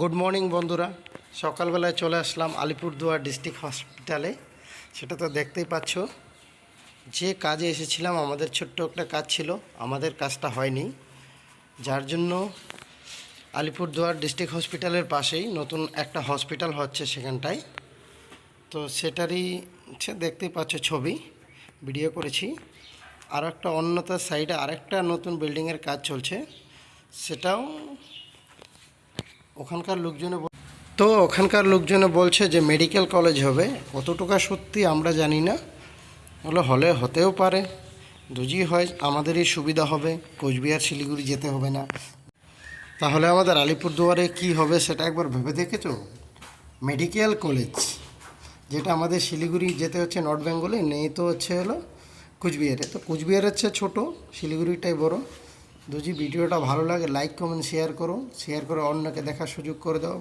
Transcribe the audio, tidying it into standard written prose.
Good morning বন্ধুরা, সকালবেলায় চলে আসলাম আলিপুরদুয়ার ডিস্ট্রিক্ট হসপিটালে। সেটা তো দেখতেই পাচ্ছ। যে কাজে এসেছিলাম আমাদের ছোট্ট একটা কাজ ছিল, আমাদের কাজটা হয়নি, যার জন্য আলিপুরদুয়ার ডিস্ট্রিক্ট হসপিটালের পাশেই নতুন একটা হসপিটাল হচ্ছে সেখানটায়। তো সেটারই দেখতেই পাচ্ছ ছবি, ভিডিও করেছি। আর একটা অন্যতার সাইডে আরেকটা নতুন বিল্ডিংয়ের কাজ চলছে, সেটাও ওখানকার লোকজনে বলছে যে মেডিকেল কলেজ হবে। কতটুকু সত্যি আমরা জানি না, হলে হতেও পারে। যদি হয় আমাদেরই সুবিধা হবে, কোচবিহার শিলিগুড়ি যেতে হবে না। তাহলে আমাদের আলিপুরদুয়ারে কি হবে সেটা একবার ভেবে দেখেছো? মেডিকেল কলেজ, যেটা আমাদের শিলিগুড়ি যেতে হচ্ছে নর্থ বেঙ্গলে, নেই তো হলো কুচবিহারে। তো কুচবিহার হচ্ছে ছোটো, শিলিগুড়িটাই বড়। যদি ভিডিওটা ভালো লাগে লাইক কমেন্ট শেয়ার করো, শেয়ার করে অন্যকে দেখার সুযোগ করে দাও।